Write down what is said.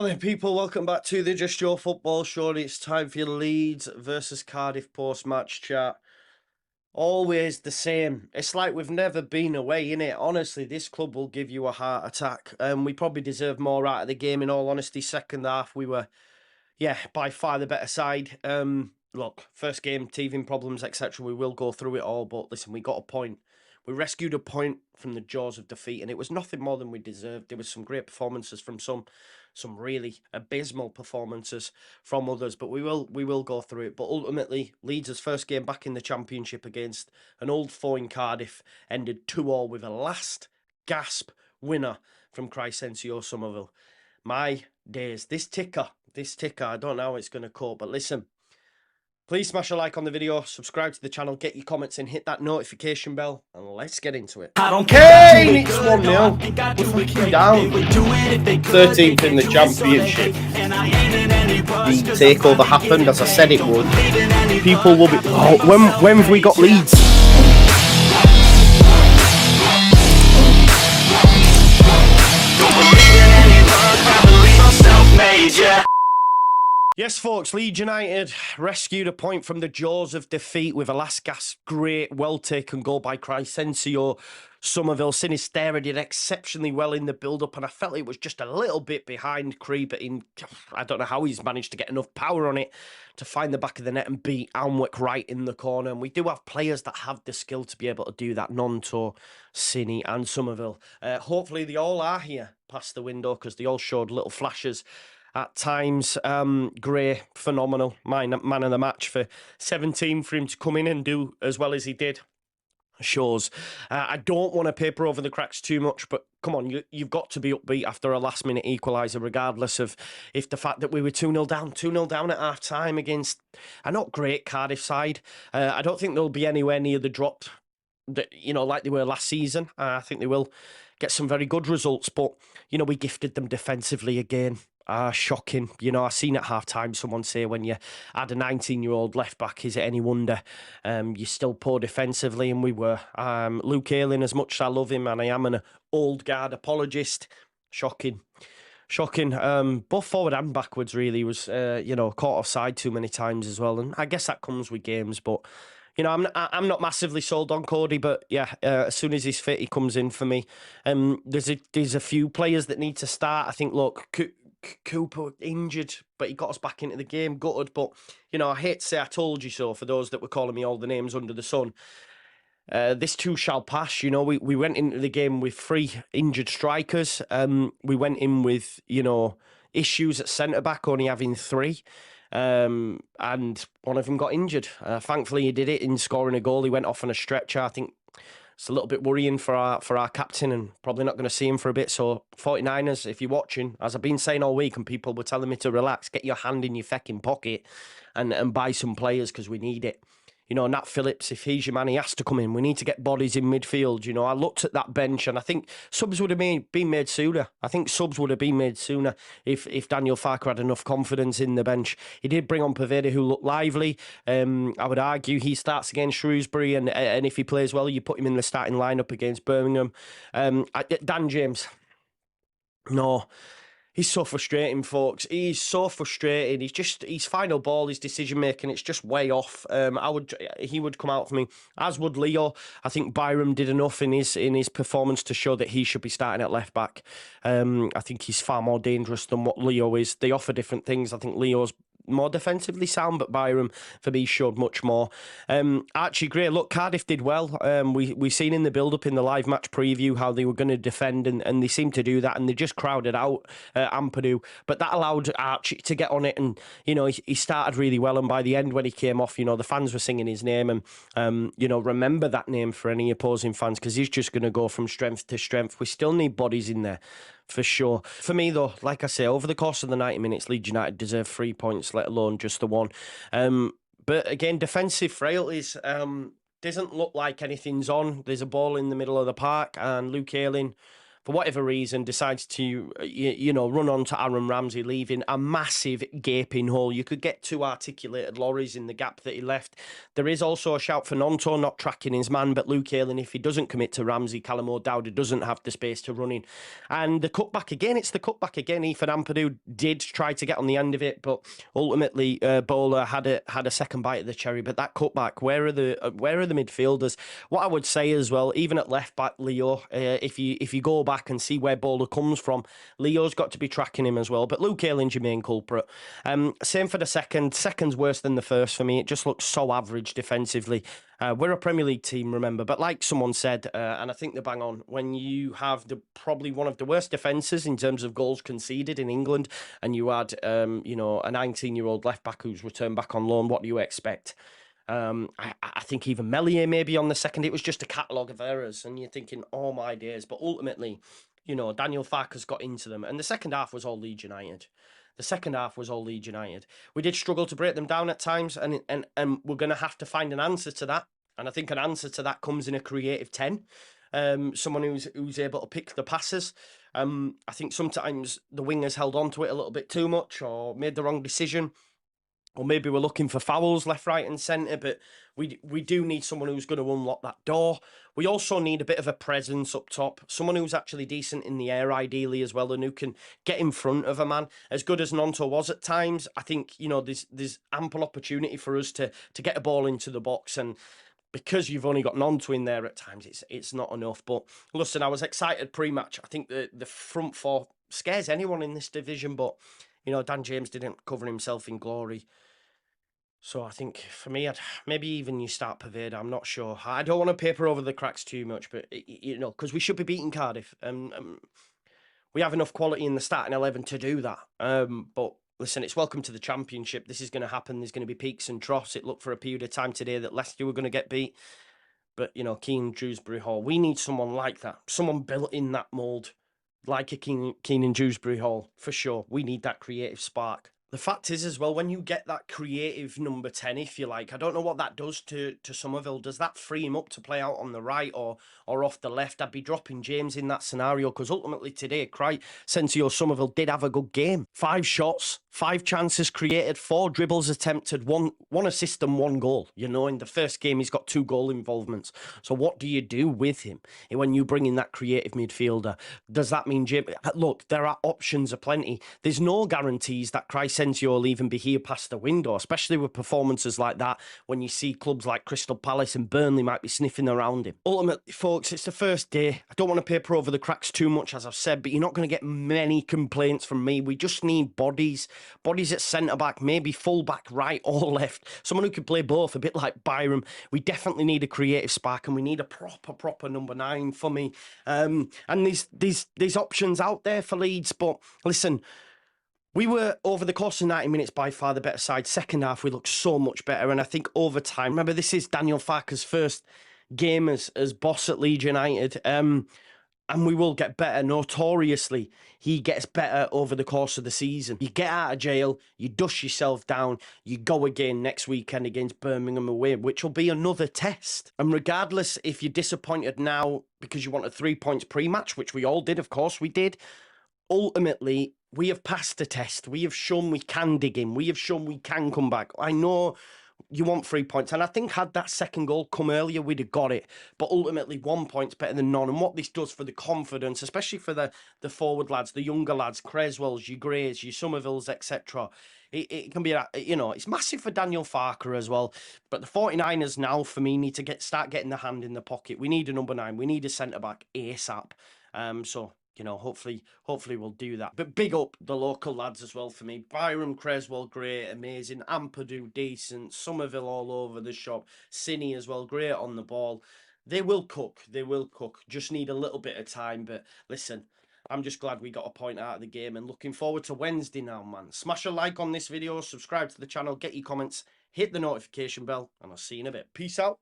Hi people, welcome back to the Just Your Football Show. It's time for your Leeds versus Cardiff post-match chat. Always the same. It's like we've never been away, innit? Honestly, this club will give you a heart attack. We probably deserve more out of the game, in all honesty. Second half, we were, by far the better side. Look, first game, teething problems, etc. We will go through it all, but listen, we got a point. We rescued a point from the jaws of defeat, and it was nothing more than we deserved. There was some great performances from some really abysmal performances from others, but we will go through it. But ultimately, Leeds' first game back in the Championship against an old foe in Cardiff ended 2-2 with a last gasp winner from Crysencio Somerville. My days, this ticker, I don't know how it's going to cope, but listen, please smash a like on the video, subscribe to the channel, get your comments in, hit that notification bell, and let's get into it. I don't care. Kane, it's 1-0. We're fucking down. 13th in the Championship. The takeover happened, as I said it would. People will be... Oh, when have we got Leeds? Yes, folks, Leeds United rescued a point from the jaws of defeat with a last-gasp great, well-taken goal by Crysencio Somerville. Sinisterra did exceptionally well in the build-up, and I felt it was just a little bit behind Cree, but I don't know how he's managed to get enough power on it to find the back of the net and beat Alnwick right in the corner. And we do have players that have the skill to be able to do that, Nonto, Cini and Somerville. Hopefully they all are here past the window, because they all showed little flashes at times. Gray, phenomenal. Man of the match for 17 for him to come in and do as well as he did. Shows. I don't want to paper over the cracks too much, but come on, you've got to be upbeat after a last-minute equaliser, regardless of if the fact that we were 2-0 down at half-time against a not great Cardiff side. I don't think they'll be anywhere near the drop that, like they were last season. I think they will get some very good results, but, we gifted them defensively again. Shocking. I seen at half-time someone say, when you add a 19-year-old left-back, is it any wonder you're still poor defensively? And we were. Luke Ayling, as much as I love him, and I am an old guard apologist, shocking. Both forward and backwards, really, was, caught offside too many times as well. And I guess that comes with games, but... I'm not massively sold on Cody, but yeah, as soon as he's fit, he comes in for me. There's a few players that need to start. I think, look, Cooper injured, but he got us back into the game, gutted. But, I hate to say I told you so for those that were calling me all the names under the sun. This too shall pass. We went into the game with 3 injured strikers. We went in with, issues at centre-back, only having 3. And one of them got injured. Thankfully, he did it in scoring a goal. He went off on a stretcher. I think it's a little bit worrying for our captain, and probably not going to see him for a bit. So 49ers, if you're watching, as I've been saying all week and people were telling me to relax, get your hand in your fecking pocket and buy some players, because we need it. Nat Phillips, if he's your man, he has to come in. We need to get bodies in midfield. I looked at that bench and I think subs would have been made sooner. If Daniel Farker had enough confidence in the bench. He did bring on Poveda, who looked lively. I would argue he starts against Shrewsbury, and if he plays well, you put him in the starting lineup against Birmingham. Dan James, no. He's so frustrating, folks. He's so frustrating. His final ball, his decision making, it's just way off. He would come out for me, as would Leo. I think Byram did enough in his performance to show that he should be starting at left back. I think he's far more dangerous than what Leo is. They offer different things. I think Leo's more defensively sound, but Byram for me showed much more. Archie Gray, look, Cardiff did well. We seen in the build-up in the live match preview how they were going to defend, and they seemed to do that, and they just crowded out Ampadu, but that allowed Archie to get on it, and he started really well, and by the end when he came off, the fans were singing his name, and remember that name for any opposing fans, because he's just going to go from strength to strength. We still need bodies in there, for sure. For me, though, like I say, over the course of the 90 minutes, Leeds United deserve 3 points, let alone just the 1. But again, defensive frailties, doesn't look like anything's on. There's a ball in the middle of the park, and Luke Ayling for whatever reason, decides to, you know, run on to Aaron Ramsey, leaving a massive gaping hole. You could get 2 articulated lorries in the gap that he left. There is also a shout for Nonto not tracking his man, but Luke Ayling, if he doesn't commit to Ramsey, Callum O'Dowda doesn't have the space to run in. And the cutback again, it's the cutback again. Ethan Ampadu did try to get on the end of it, but ultimately Bowler had a second bite of the cherry. But that cutback, where are the midfielders? What I would say as well, even at left back, Leo, if you go back and see where Bowler comes from, Leo's got to be tracking him as well. But Luke Ayling's your main culprit. Same for the second. Second's worse than the first for me. It just looks so average defensively. We're a Premier League team, remember, but like someone said, and I think they're bang on, when you have probably one of the worst defences in terms of goals conceded in England, and you add, you know, a 19-year-old left back who's returned back on loan, what do you expect? I think even Meslier maybe on the second, it was just a catalogue of errors, and you're thinking, oh my days. But ultimately, you know, Daniel Farke's got into them, and the second half was all Leeds United. The second half was all Leeds United. We did struggle to break them down at times, and we're going to have to find an answer to that. And I think an answer to that comes in a creative 10. Someone who's able to pick the passes. I think sometimes the wingers held on to it a little bit too much or made the wrong decision. Or maybe we're looking for fouls left, right and centre, but we do need someone who's going to unlock that door. We also need a bit of a presence up top, someone who's actually decent in the air ideally as well, and who can get in front of a man. As good as Nonto was at times, I think, you know, there's ample opportunity for us to get a ball into the box, and because you've only got Nonto in there at times, it's not enough. But listen, I was excited pre-match. I think the front four scares anyone in this division, but you know, Dan James didn't cover himself in glory. So I think for me, maybe even you start Paveda. I'm not sure. I don't want to paper over the cracks too much, but you know, because we should be beating Cardiff. We have enough quality in the starting 11 to do that. But listen, it's welcome to the Championship. This is going to happen. There's going to be peaks and troughs. It looked for a period of time today that Leicester were going to get beat. But, you know, Keenan Dewsbury Hall, we need someone like that. Someone built in that mould, like a Keenan Dewsbury Hall, for sure. We need that creative spark. The fact is as well, when you get that creative number 10, if you like, I don't know what that does to Somerville. Does that free him up to play out on the right or off the left? I'd be dropping James in that scenario, because ultimately today, Sensio Somerville did have a good game. 5 shots, 5 chances created, 4 dribbles attempted, one assist and 1 goal. You know, in the first game, he's got 2 goal involvements. So what do you do with him when you bring in that creative midfielder? Does that mean James? Look, there are options aplenty. There's no guarantees that Crescencio will even be here past the window, especially with performances like that, when you see clubs like Crystal Palace and Burnley might be sniffing around him. Ultimately, folks, it's the first day. I don't want to paper over the cracks too much, as I've said, but you're not going to get many complaints from me. We just need bodies at centre-back, maybe full-back, right or left. Someone who can play both, a bit like Byram. We definitely need a creative spark, and we need a proper number 9 for me. And there's options out there for Leeds, but listen, we were, over the course of 90 minutes, by far the better side. Second half, we looked so much better. And I think over time, remember, this is Daniel Farke's first game as boss at Leeds United. And we will get better. Notoriously, he gets better over the course of the season. You get out of jail, you dust yourself down, you go again next weekend against Birmingham away, which will be another test. And regardless if you're disappointed now because you wanted 3 points pre-match, which we all did, of course we did, ultimately, we have passed the test. We have shown we can dig in. We have shown we can come back. I know you want 3 points, and I think had that second goal come earlier, we'd have got it. But ultimately, 1 point's better than none. And what this does for the confidence, especially for the forward lads, the younger lads, Creswells, your Greys, your Somervilles, etc., it can be, you know, it's massive for Daniel Farke as well. But the 49ers now, for me, need to start getting the hand in the pocket. We need a number 9. We need a centre-back ASAP. So, you know, hopefully we'll do that. But big up the local lads as well for me. Byram, Creswell, great, amazing. Ampadu, decent. Somerville all over the shop. Cine as well, great on the ball. They will cook. They will cook. Just need a little bit of time. But listen, I'm just glad we got a point out of the game and looking forward to Wednesday now, man. Smash a like on this video. Subscribe to the channel. Get your comments. Hit the notification bell. And I'll see you in a bit. Peace out.